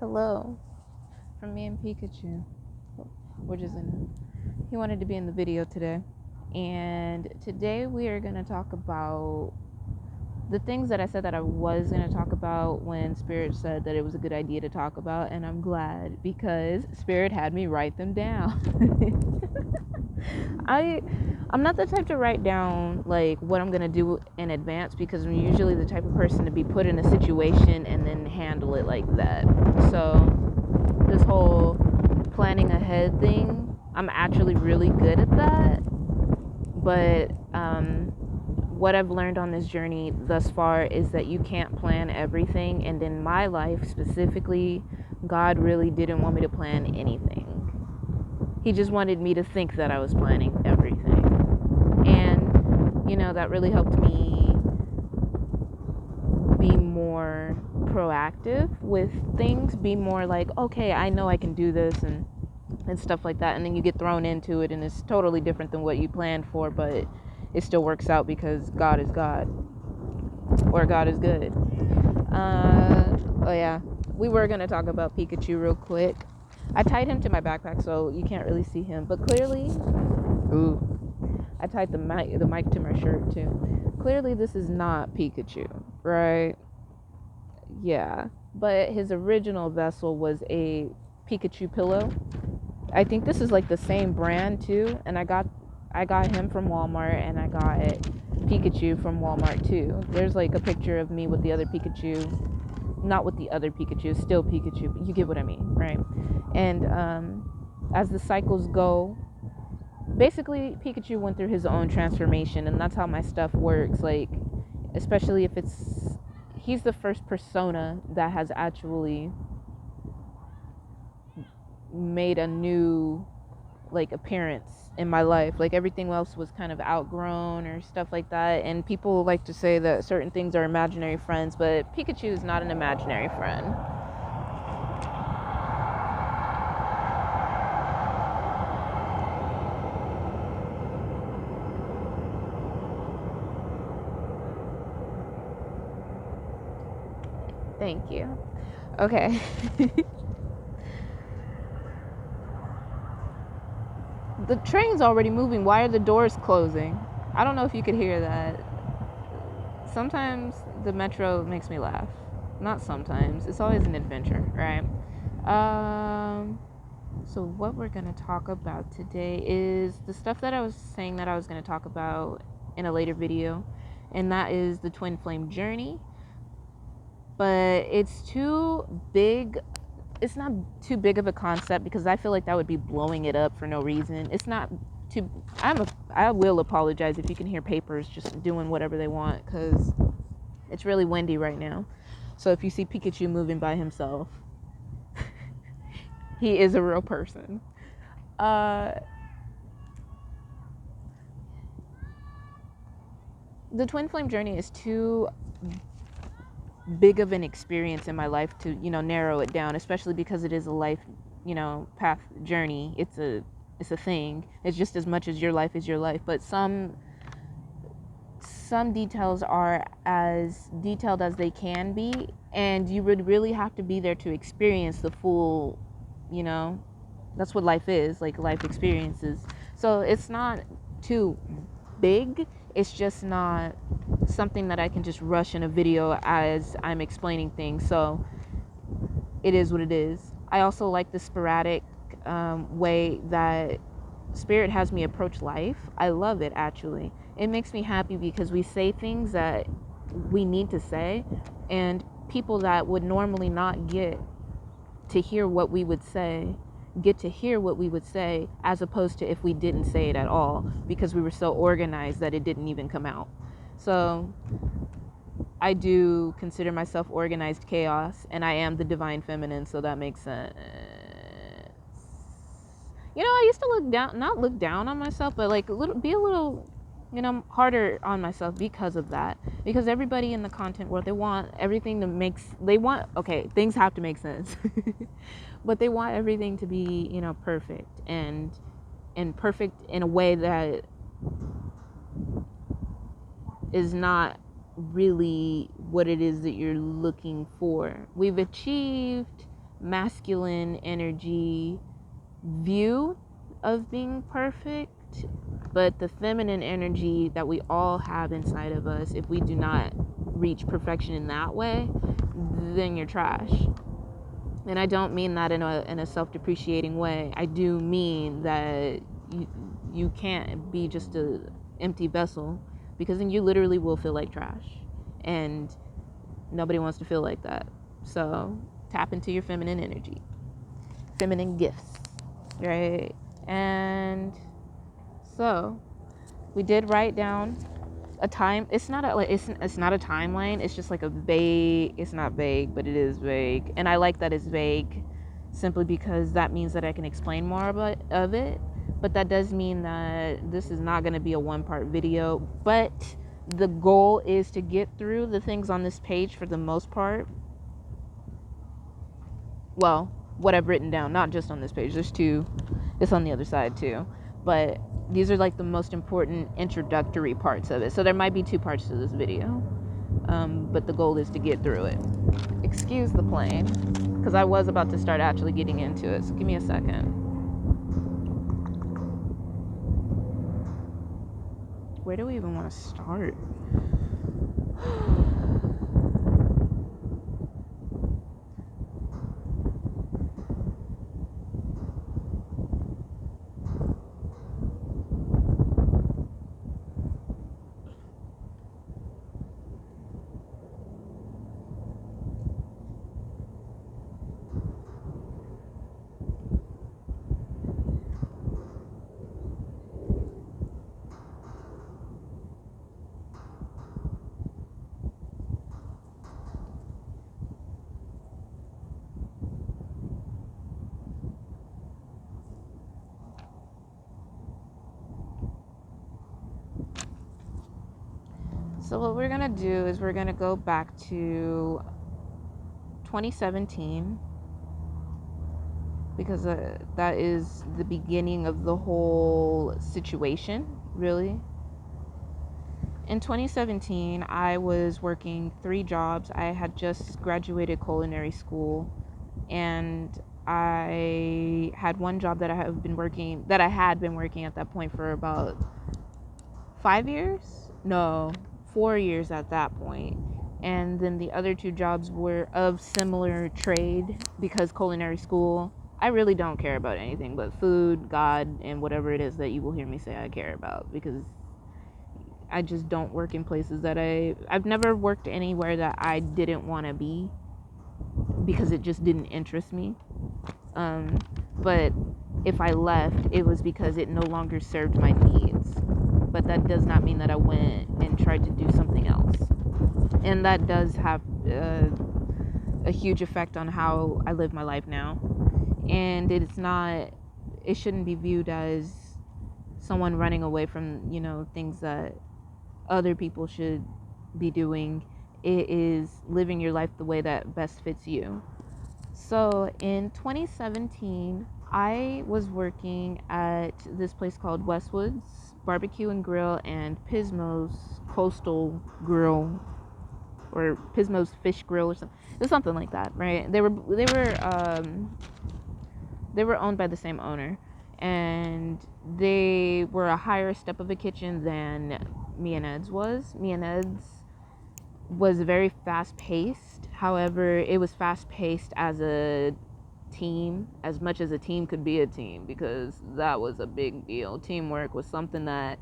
Hello from me and Pikachu, which is he wanted to be in the video today. And today we are going to talk about the things that I said that I was going to talk about when Spirit said that it was a good idea to talk about. And I'm glad because Spirit had me write them down. I'm not the type to write down like what I'm gonna do in advance because I'm usually the type of person to be put in a situation and then handle it like that. So this whole planning ahead thing, I'm actually really good at that. But what I've learned on this journey thus far is that you can't plan everything. And in my life specifically, God really didn't want me to plan anything. He just wanted me to think that I was planning everything. And, that really helped me be more proactive with things, be more like, okay, I know I can do this and stuff like that. And then you get thrown into it and it's totally different than what you planned for, but it still works out because God is God, or God is good. Oh yeah, we were going to talk about Pikachu real quick. I tied him to my backpack so you can't really see him, but clearly, I tied the mic to my shirt too. Clearly this is not Pikachu, right? Yeah, but his original vessel was a Pikachu pillow. I think this is like the same brand too, and I got him from Walmart, and I got Pikachu from Walmart too. There's like a picture of me with the other Pikachu, not with the other Pikachu, still Pikachu, but you get what I mean, right? And as the cycles go, basically Pikachu went through his own transformation, and that's how my stuff works. Like, especially if he's the first persona that has actually made a new appearance in my life. Like, everything else was kind of outgrown or stuff like that, and people like to say that certain things are imaginary friends, but Pikachu is not an imaginary friend. Thank you. Okay. The train's already moving. Why are the doors closing? I don't know if you could hear that. Sometimes the metro makes me laugh. Not sometimes. It's always an adventure, right? So what we're going to talk about today is the stuff that I was saying that I was going to talk about in a later video, and that is the twin flame journey. But it's not too big of a concept because I feel like that would be blowing it up for no reason. It's not too I will apologize if you can hear papers just doing whatever they want, cuz it's really windy right now. So if you see Pikachu moving by himself, he is a real person. The twin flame journey is too big of an experience in my life to, narrow it down, especially because it is a life, path journey. It's a thing. It's just as much as your life is your life, but some details are as detailed as they can be, and you would really have to be there to experience the full, that's what life is, like life experiences. So it's not too big, it's just not something that I can just rush in a video as I'm explaining things. So it is what it is. I also like the sporadic way that Spirit has me approach life. I love it, actually. It makes me happy because we say things that we need to say, and people that would normally not get to hear what we would say get to hear what we would say, as opposed to if we didn't say it at all because we were so organized that it didn't even come out. So I do consider myself organized chaos, and I am the divine feminine, so that makes sense. I used to not look down on myself, but be a little, harder on myself because of that. Because everybody in the content world, they want everything things have to make sense, but they want everything to be, perfect and perfect in a way that is not really what it is that you're looking for. We've achieved masculine energy view of being perfect, but the feminine energy that we all have inside of us, if we do not reach perfection in that way, then you're trash. And I don't mean that in a self-depreciating way. I do mean that you can't be just a empty vessel, because then you literally will feel like trash, and nobody wants to feel like that. So tap into your feminine energy, feminine gifts, right? And so we did write down a time. It's not a timeline. It's just like a vague. It's not vague, but it is vague, and I like that it's vague, simply because that means that I can explain more of it. But that does mean that this is not going to be a one-part video. But the goal is to get through the things on this page for the most part. Well, what I've written down, not just on this page. There's two. It's on the other side too. But these are like the most important introductory parts of it. So there might be two parts to this video. But the goal is to get through it. Excuse the plane, because I was about to start actually getting into it. So give me a second. Where do we even want to start? So what we're going to do is we're going to go back to 2017, because that is the beginning of the whole situation, really. In 2017, I was working 3 jobs. I had just graduated culinary school, and I had one job that I had been working at that point for about 5 years? No, 4 years at that point. And then the other 2 jobs were of similar trade, because culinary school, I really don't care about anything but food, God, and whatever it is that you will hear me say I care about, because I just don't work in places that I've never worked anywhere that I didn't want to be, because it just didn't interest me. But if I left, it was because it no longer served my needs. But that does not mean that I went and tried to do something else. And that does have a huge effect on how I live my life now. And it shouldn't be viewed as someone running away from, things that other people should be doing. It is living your life the way that best fits you. So in 2017, I was working at this place called Westwood's Barbecue and Grill and Pismo's Coastal Grill, or Pismo's Fish Grill, or something. It was something like that, right? They were owned by the same owner, and they were a higher step of a kitchen than Me and Ed's was. Me and Ed's was very fast paced. However, it was fast paced as a team, as much as a team could be a team, because that was a big deal. Teamwork was something that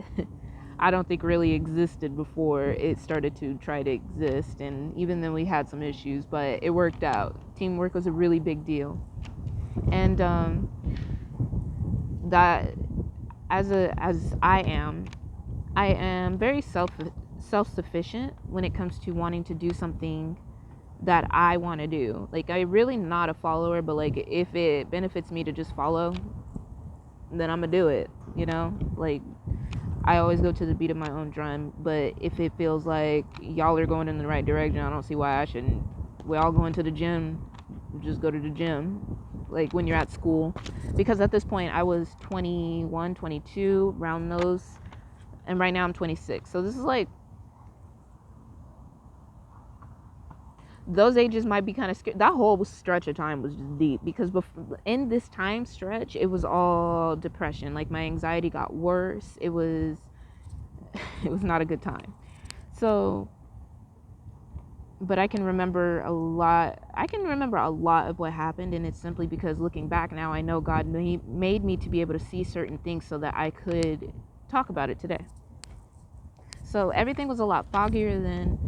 I don't think really existed before it started to try to exist. And even then we had some issues, but it worked out. Teamwork was a really big deal. And that as I am very self-sufficient when it comes to wanting to do something that I want to do. Like, I'm really not a follower, but like, if it benefits me to just follow, then I'm gonna do it, like, I always go to the beat of my own drum. But if it feels like y'all are going in the right direction, I don't see why I shouldn't. We all going to the gym, just go to the gym, like when you're at school. Because at this point I was 21, 22, around those, and right now I'm 26. So this is like those ages might be kind of scary. That whole stretch of time was just deep because in this time stretch, it was all depression. Like my anxiety got worse. It was not a good time. So, but I can remember a lot. I can remember a lot of what happened, and it's simply because looking back now, I know God made me to be able to see certain things so that I could talk about it today. So everything was a lot foggier then.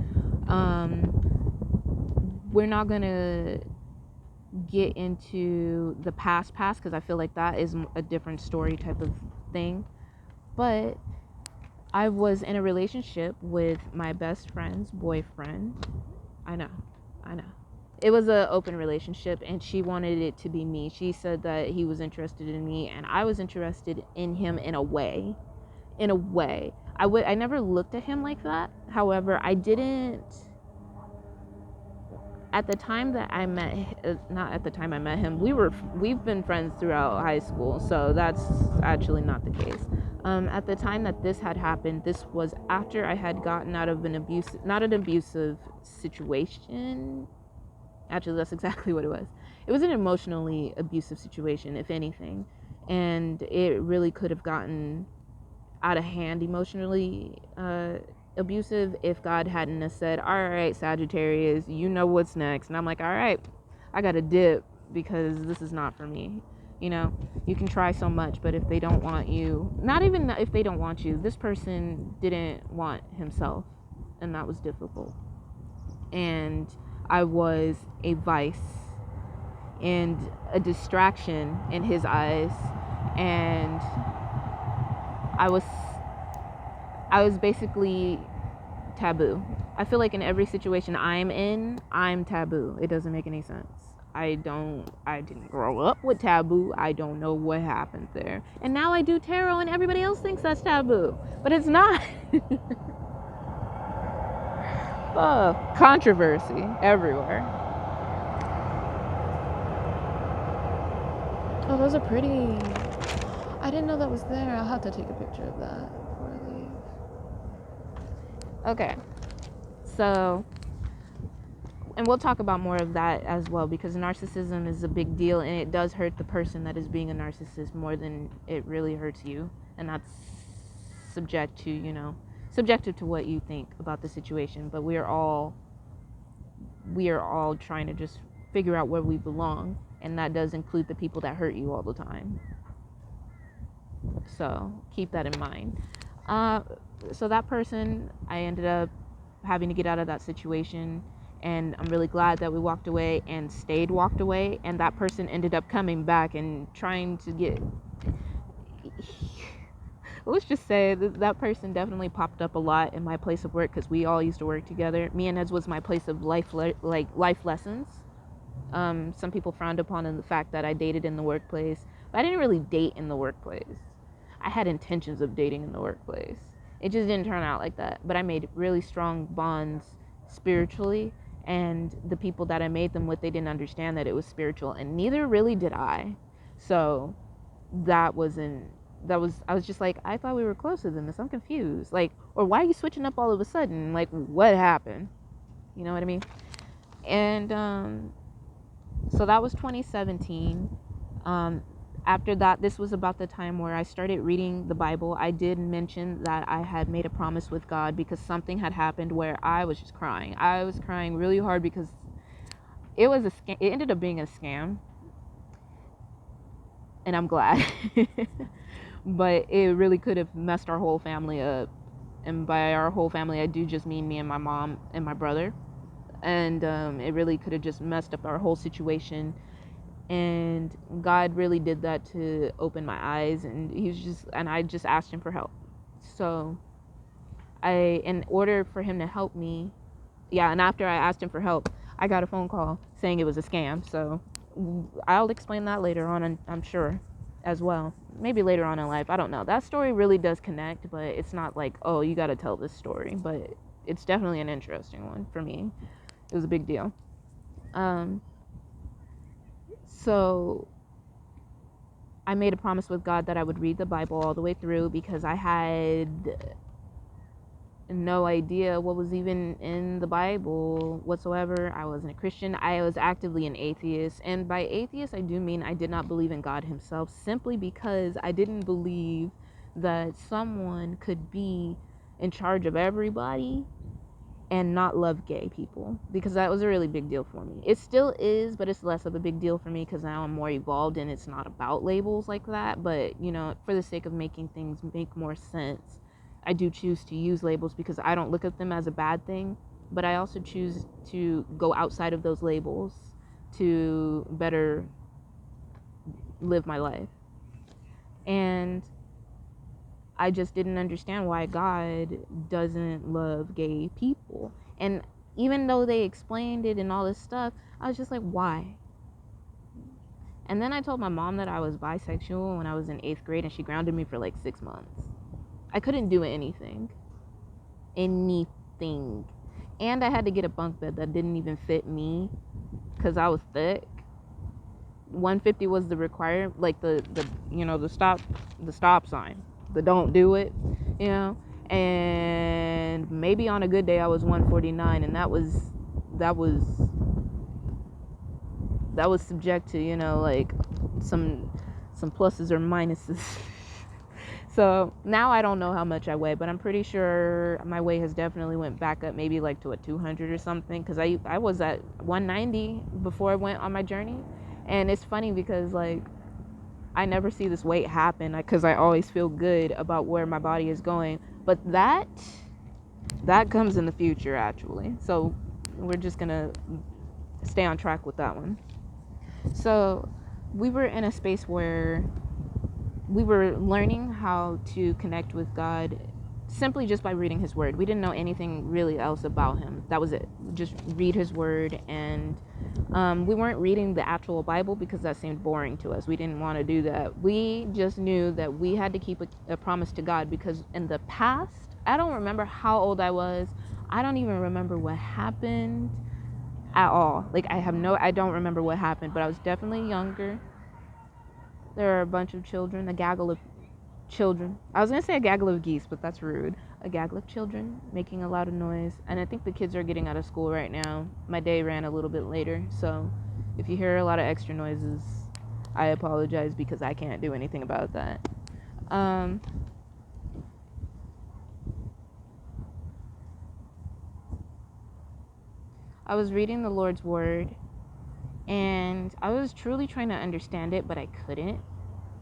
We're not gonna get into the past because I feel like that is a different story type of thing. But I was in a relationship with my best friend's boyfriend. I know. It was an open relationship, and she wanted it to be me. She said that he was interested in me, and I was interested in him in a way. I never looked at him like that. However, I didn't. At the time that I met, not at the time I met him, we've been friends throughout high school, so that's actually not the case. At the time that this had happened, this was after I had gotten out of not an abusive situation. Actually, that's exactly what it was. It was an emotionally abusive situation, if anything, and it really could have gotten out of hand emotionally abusive if God hadn't have said, all right, Sagittarius, you know what's next. And I'm like, all right, I got to dip because this is not for me. You know, you can try so much, but if they don't want you, not even if they don't want you, this person didn't want himself, and that was difficult. And I was a vice and a distraction in his eyes, and I was basically taboo. I feel like in every situation I'm in, I'm taboo. It doesn't make any sense. I didn't grow up with taboo. I don't know what happened there. And now I do tarot and everybody else thinks that's taboo. But it's not. Oh, controversy everywhere. Oh, those are pretty. I didn't know that was there. I'll have to take a picture of that before I leave. Okay. So, and we'll talk about more of that as well, because narcissism is a big deal, and it does hurt the person that is being a narcissist more than it really hurts you. And that's subjective to what you think about the situation. But we are all trying to just figure out where we belong, and that does include the people that hurt you all the time. So keep that in mind. So that person, I ended up having to get out of that situation, and I'm really glad that we walked away and walked away, and that person ended up coming back and trying to get let's just say that person definitely popped up a lot in my place of work because we all used to work together. Me and Ed's was my place of life lessons. Some people frowned upon in the fact that I dated in the workplace, but I didn't really date in the workplace. I had intentions of dating in the workplace. It just didn't turn out like that. But I made really strong bonds spiritually, and the people that I made them with, they didn't understand that it was spiritual, and neither really did I. So I was just like, I thought we were closer than this. I'm confused. Like, or why are you switching up all of a sudden? Like, what happened? You know what I mean? And so that was 2017. After that, this was about the time where I started reading the Bible. I did mention that I had made a promise with God because something had happened where I was just crying. I was crying really hard because it was a scam. It ended up being a scam, and I'm glad. But it really could have messed our whole family up. And by our whole family, I do just mean me and my mom and my brother. And it really could have just messed up our whole situation. And God really did that to open my eyes, and I just asked him for help. So in order for him to help me, and after I asked him for help, I got a phone call saying it was a scam. So I'll explain that later on, I'm sure, as well. Maybe later on in life, I don't know. That story really does connect, but it's not like, oh, you got to tell this story. But it's definitely an interesting one for me. It was a big deal. So I made a promise with God that I would read the Bible all the way through because I had no idea what was even in the Bible whatsoever. I wasn't a Christian. I was actively an atheist. And by atheist, I do mean I did not believe in God himself, simply because I didn't believe that someone could be in charge of everybody and not love gay people, because that was a really big deal for me. It still is, but it's less of a big deal for me because now I'm more evolved and it's not about labels like that. But, for the sake of making things make more sense, I do choose to use labels because I don't look at them as a bad thing, but I also choose to go outside of those labels to better live my life. And I just didn't understand why God doesn't love gay people. And even though they explained it and all this stuff, I was just like, why? And then I told my mom that I was bisexual when I was in 8th grade, and she grounded me for like 6 months. I couldn't do anything. Anything. And I had to get a bunk bed that didn't even fit me because I was thick. 150 was the required, like the stop sign, the don't do it, and maybe on a good day I was 149, and that was subject to like some pluses or minuses. So now I don't know how much I weigh, but I'm pretty sure my weight has definitely went back up, maybe like to a 200 or something, because I was at 190 before I went on my journey. And it's funny because like I never see this weight happen because I always feel good about where my body is going, but that comes in the future actually. So we're just gonna stay on track with that one. So we were in a space where we were learning how to connect with God simply just by reading his word. We didn't know anything really else about him. That was it. Just read his word. And we weren't reading the actual Bible because that seemed boring to us. We didn't want to do that. We just knew that we had to keep a promise to God, because in the past, I don't remember how old I was. I don't even remember what happened at all. Like I don't remember what happened, but I was definitely younger. There are a bunch of children, a gaggle of children. I was going to say a gaggle of geese, but that's rude. A gaggle of children making a lot of noise. And I think the kids are getting out of school right now. My day ran a little bit later. So if you hear a lot of extra noises, I apologize because I can't do anything about that. I was reading the Lord's Word, and I was truly trying to understand it, but I couldn't.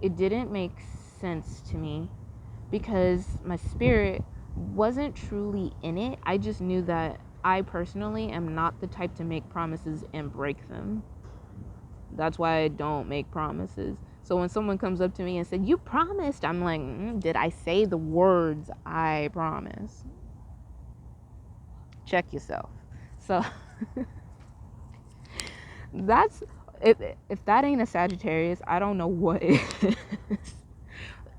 It didn't make sense to me because my spirit wasn't truly in it. I just knew that I personally am not the type to make promises and break them. That's why I don't make promises. So when someone comes up to me and said, "You promised," I'm like, did I say the words I promise? Check yourself. So that's if that ain't a Sagittarius, I don't know what is.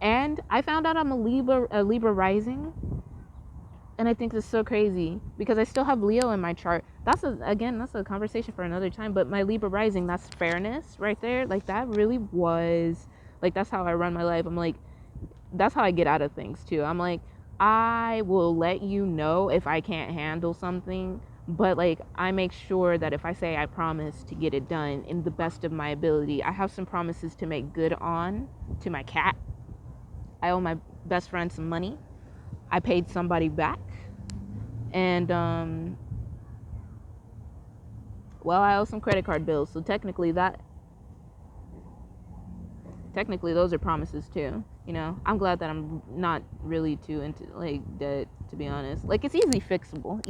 And I found out I'm a Libra rising, and I think this is so crazy because I still have Leo in my chart. That's a conversation for another time. But my Libra rising, that's fairness right there. Like that really was like, that's how I run my life. I'm like, that's how I get out of things too. I'm like, I will let you know if I can't handle something, but like I make sure that if I say I promise to get it done in the best of my ability. I have some promises to make good on to my cat. I owe my best friend some money. I paid somebody back. And I owe some credit card bills. So technically those are promises too. I'm glad that I'm not really too into like debt, to be honest. Like it's easily fixable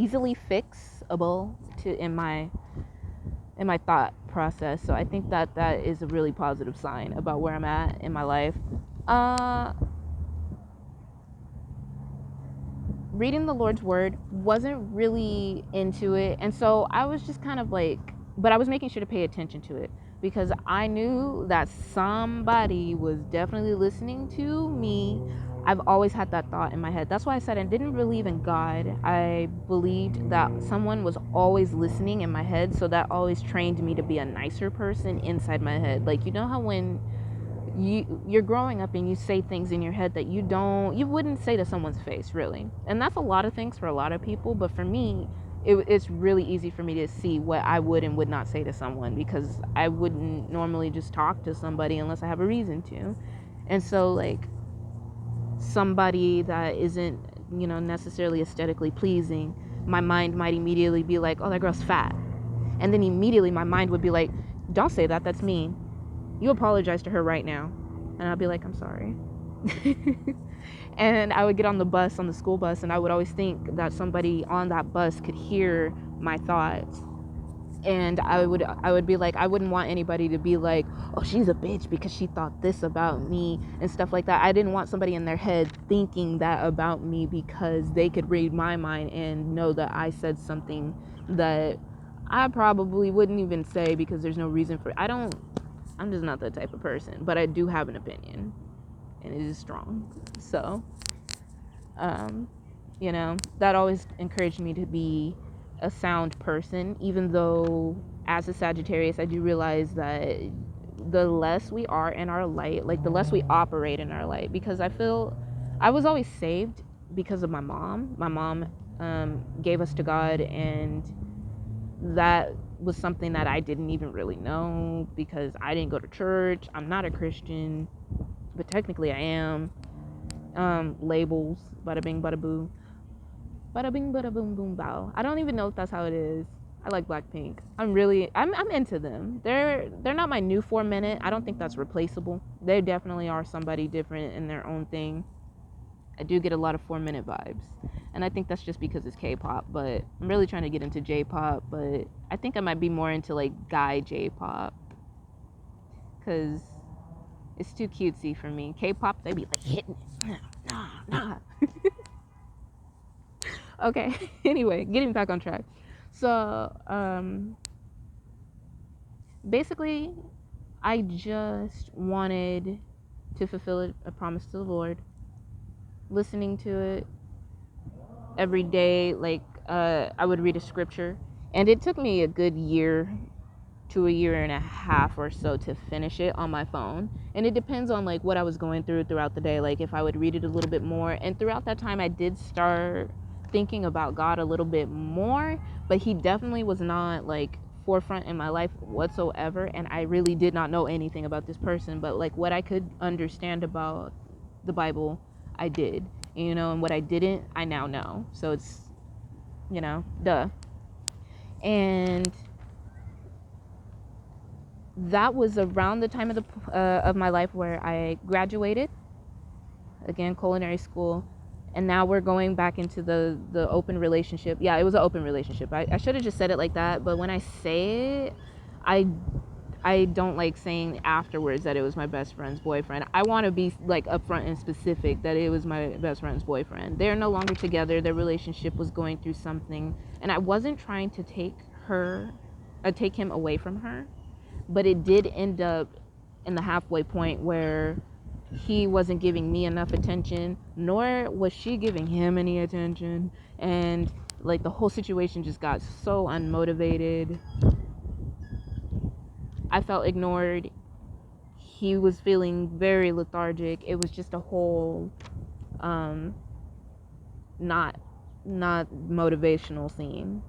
in my thought process. So I think that is a really positive sign about where I'm at in my life. Reading the Lord's Word, wasn't really into it. And so I was just kind of like, but I was making sure to pay attention to it because I knew that somebody was definitely listening to me. I've always had that thought in my head. That's why I said I didn't believe in God. I believed that someone was always listening in my head. So that always trained me to be a nicer person inside my head. Like, how when you're growing up and you say things in your head that you wouldn't say to someone's face, really. And that's a lot of things for a lot of people, but for me, it's really easy for me to see what I would and would not say to someone, because I wouldn't normally just talk to somebody unless I have a reason to. And so, like, somebody that isn't, necessarily aesthetically pleasing, my mind might immediately be like, oh, that girl's fat. And then immediately my mind would be like, don't say that, that's mean. You apologize to her right now. And I'll be like, I'm sorry. And I would get on the school bus, and I would always think that somebody on that bus could hear my thoughts. And I would be like, I wouldn't want anybody to be like, oh, she's a bitch because she thought this about me and stuff like that. I didn't want somebody in their head thinking that about me, because they could read my mind and know that I said something that I probably wouldn't even say, because there's no reason for it. I'm just not that type of person, but I do have an opinion, and it is strong. So, that always encouraged me to be a sound person, even though as a Sagittarius, I do realize that the less we are in our light, like the less we operate in our light, because I feel I was always saved because of my mom. My mom gave us to God, and that was something that I didn't even really know, because I didn't go to church. I'm not a Christian, but technically I am. Labels, bada bing, bada boo. Bada bing, bada boom, boom, bow. I don't even know if that's how it is. I like Blackpink. I'm into them. They're not my new 4 minute. I don't think that's replaceable. They definitely are somebody different in their own thing. I do get a lot of 4 minute vibes, and I think that's just because it's K-pop. But I'm really trying to get into J-pop. But I think I might be more into like guy J-pop, because it's too cutesy for me. K-pop, they be like hitting it. Nah. Okay. Anyway, getting back on track. So, basically, I just wanted to fulfill a promise to the Lord, listening to it every day. Like, I would read a scripture, and it took me a good year to a year and a half or so to finish it on my phone. And it depends on like what I was going through throughout the day, like if I would read it a little bit more. And throughout that time, I did start thinking about God a little bit more, but he definitely was not like forefront in my life whatsoever. And I really did not know anything about this person, but like what I could understand about the Bible, I did, and what I didn't, I now know. So it's, duh. And that was around the time of my life where I graduated, again, culinary school, and now we're going back into the open relationship. Yeah, it was an open relationship. I should have just said it like that, but when I say it, I don't like saying afterwards that it was my best friend's boyfriend. I want to be like upfront and specific that it was my best friend's boyfriend. They're no longer together. Their relationship was going through something, and I wasn't trying to take him away from her. But it did end up in the halfway point where he wasn't giving me enough attention, nor was she giving him any attention. And like the whole situation just got so unmotivated. I felt ignored. He was feeling very lethargic. It was just a whole not motivational scene.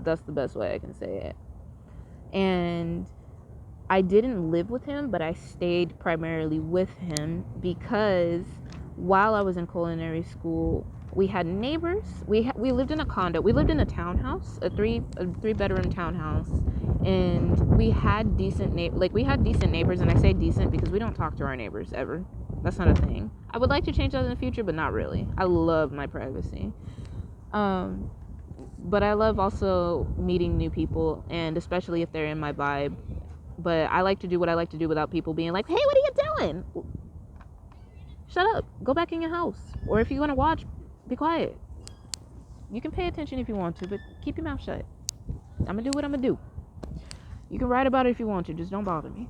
That's the best way I can say it. And I didn't live with him, but I stayed primarily with him because while I was in culinary school, we had neighbors. We lived in a condo. We lived in a townhouse, a three bedroom townhouse, and we had decent neighbors. And I say decent because we don't talk to our neighbors ever. That's not a thing. I would like to change that in the future, but not really. I love my privacy. But I love also meeting new people, and especially if they're in my vibe. But I like to do what I like to do without people being like, hey, what are you doing? Shut up. Go back in your house. Or if you want to watch, be quiet. You can pay attention if you want to, but keep your mouth shut. I'm going to do what I'm going to do. You can write about it if you want to. Just don't bother me.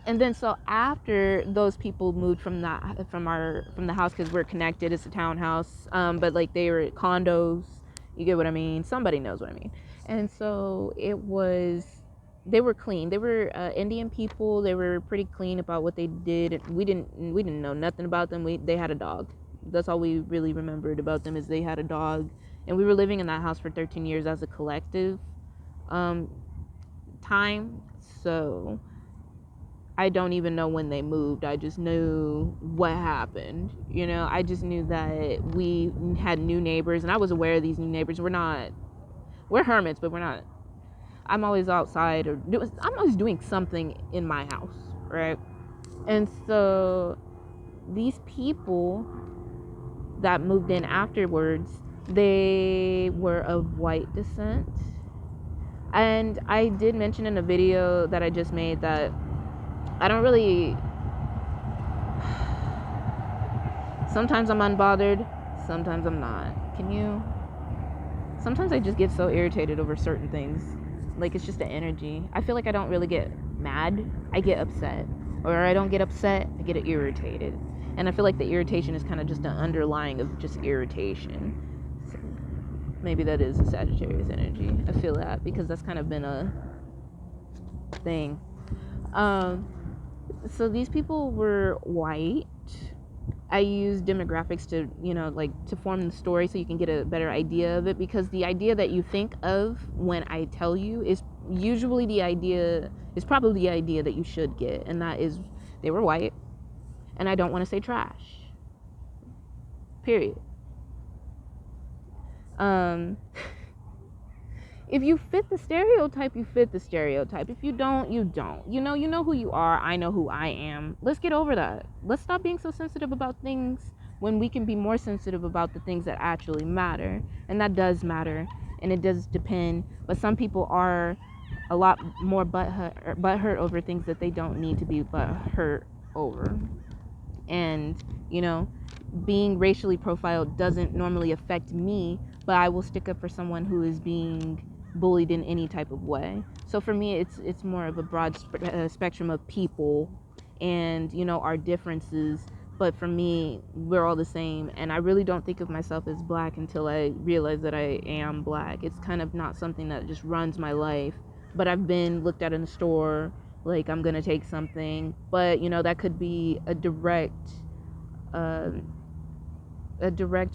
And then so after those people moved from the house, because we're connected, it's a townhouse, but like they were condos, you get what I mean? Somebody knows what I mean. And so it was they were clean. They were Indian people. They were pretty clean about what they did. We didn't know nothing about them. They had a dog. That's all we really remembered about them, is they had a dog, and we were living in that house for 13 years as a collective um, time. So I don't even know when they moved. I just knew what happened. I just knew that we had new neighbors, and I was aware of these new neighbors. We're hermits, but we're not. I'm always outside, or I'm always doing something in my house, right? And so these people that moved in afterwards, they were of white descent. And I did mention in a video that I just made that I don't really. Sometimes I'm unbothered, sometimes I'm not. Sometimes I just get so irritated over certain things. Like, it's just the energy. I feel like I don't really get mad, I get upset. Or I don't get upset, I get irritated. And I feel like the irritation is kind of just an underlying of just irritation. So maybe that is a Sagittarius energy. I feel that because that's kind of been a thing. So these people were white. I use demographics to, to form the story so you can get a better idea of it, because the idea that you think of when I tell you is usually probably the idea that you should get, and that is they were white, and I don't want to say trash. Period. If you fit the stereotype, you fit the stereotype. If you don't, you don't. You know who you are. I know who I am. Let's get over that. Let's stop being so sensitive about things when we can be more sensitive about the things that actually matter. And that does matter. And it does depend. But some people are a lot more butthurt over things that they don't need to be butthurt over. And, being racially profiled doesn't normally affect me, but I will stick up for someone who is being bullied in any type of way. So for me, it's more of a broad spectrum of people and, our differences. But for me, we're all the same. And I really don't think of myself as black until I realize that I am black. It's kind of not something that just runs my life. But I've been looked at in the store like I'm going to take something. But, that could be a direct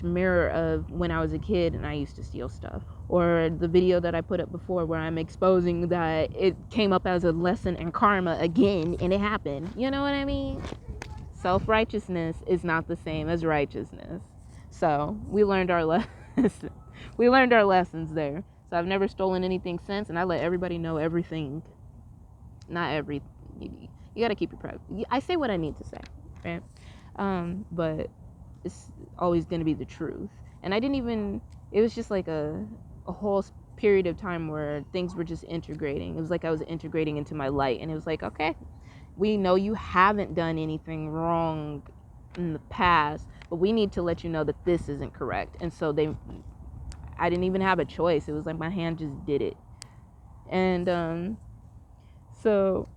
mirror of when I was a kid and I used to steal stuff. Or the video that I put up before where I'm exposing that it came up as a lesson in karma again, and it happened. You know what I mean? Self-righteousness is not the same as righteousness. So we learned our lessons there. So I've never stolen anything since, and I let everybody know everything. Not every. You gotta keep your private. I say what I need to say, right? But it's always going to be the truth. And it was just like a whole period of time where things were just integrating. It was like I was integrating into my light, and it was like, okay, we know you haven't done anything wrong in the past, but we need to let you know that this isn't correct. And so I didn't even have a choice. It was like my hand just did it. And so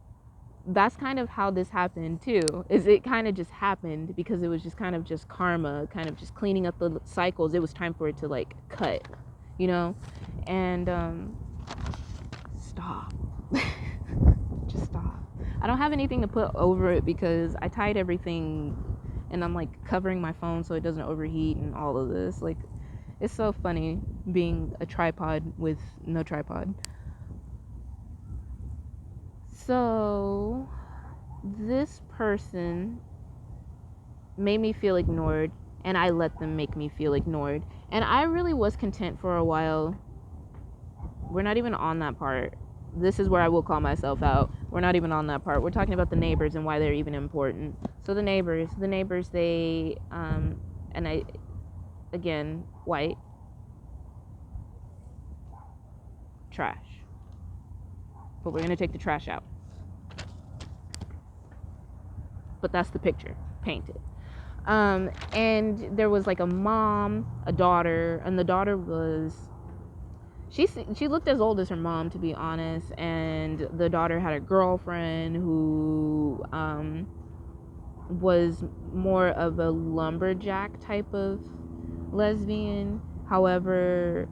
that's kind of how this happened too. Is it kind of just happened because it was just kind of just karma, kind of just cleaning up the cycles. It was time for it to like cut, and stop. Just stop. I don't have anything to put over it because I tied everything, and I'm like covering my phone so it doesn't overheat and all of this. Like, it's so funny being a tripod with no tripod. So this person made me feel ignored, and I let them make me feel ignored. And I really was content for a while. We're not even on that part. This is where I will call myself out. We're not even on that part. We're talking about the neighbors and why they're even important. So the neighbors, they, and I, again, white, trash. But we're going to take the trash out. But that's the picture painted. And there was like a mom, a daughter, and the daughter was, she looked as old as her mom, to be honest. And the daughter had a girlfriend who was more of a lumberjack type of lesbian. However,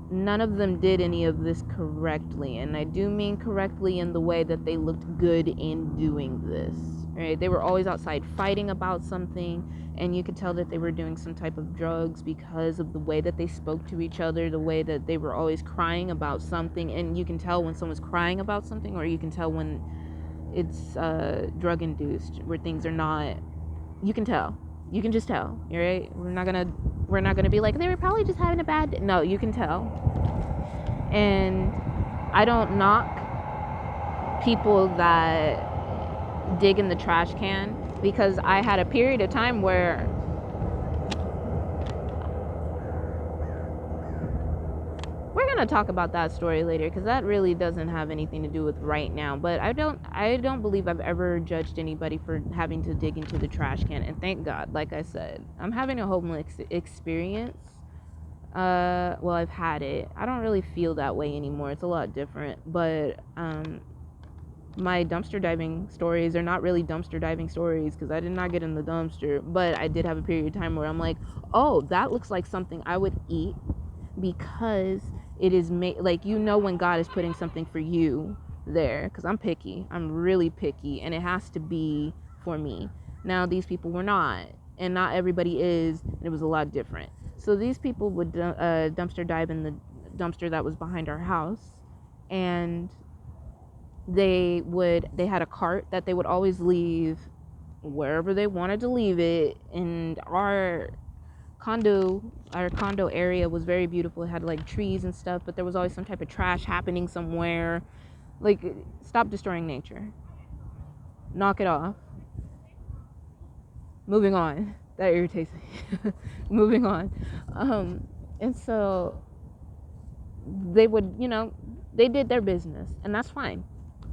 none of them did any of this correctly. And I do mean correctly in the way that they looked good in doing this, right? They were always outside fighting about something, and you could tell that they were doing some type of drugs because of the way that they spoke to each other, the way that they were always crying about something. And you can tell when someone's crying about something, or you can tell when it's drug induced, where things are not. You can tell. You can just tell. You're right. We're not gonna be like they were probably just having a bad day. No, you can tell. And I don't knock people that dig in the trash can, because I had a period of time where we're going to talk about that story later, because that really doesn't have anything to do with right now. But I don't believe I've ever judged anybody for having to dig into the trash can. And thank God, like I said, I'm having a homeless experience. Well, I've had it. I don't really feel that way anymore. It's a lot different. But my dumpster diving stories are not really dumpster diving stories, because I did not get in the dumpster. But I did have a period of time where I'm like, oh, that looks like something I would eat, because it is made, like, when God is putting something for you there, because I'm picky. I'm really picky, and it has to be for me. Now, these people were not, and not everybody is, and it was a lot different. So these people would dumpster dive in the dumpster that was behind our house, and they had a cart that they would always leave wherever they wanted to leave it. And our condo area was very beautiful. It had like trees and stuff, but there was always some type of trash happening somewhere. Like, stop destroying nature. Knock it off. Moving on. That irritates me. Moving on. And so they would, they did their business, and that's fine.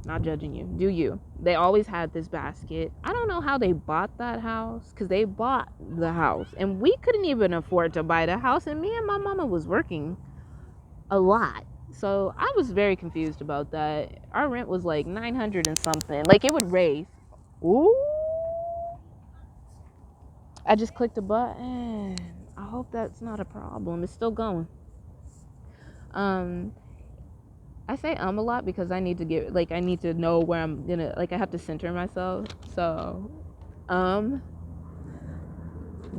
Not judging you. Do you. They always had this basket. I don't know how they bought that house, because they bought the house, and we couldn't even afford to buy the house, and me and my mama was working a lot. So I was very confused about that. Our rent was like 900 and something. Like, it would raise. Ooh. I just clicked a button. I hope that's not a problem. It's still going. I say a lot because I need to know where I'm gonna, I have to center myself. So,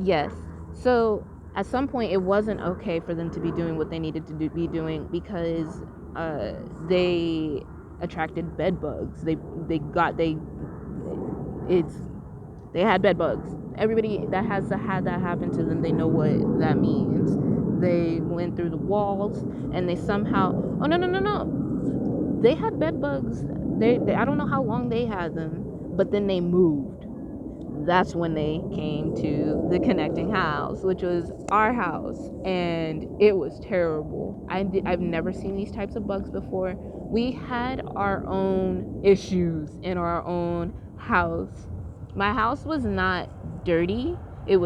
yes. So at some point it wasn't okay for them to be doing what they needed to be doing, because they attracted bed bugs. They had bed bugs. Everybody that has had that happen to them, they know what that means. They went through the walls, and they somehow, oh, no, they had bed bugs. They I don't know how long they had them, but then they moved. That's when they came to the connecting house, which was our house, and it was terrible. I've never seen these types of bugs before. We had our own issues in our own house. My house was not dirty. It was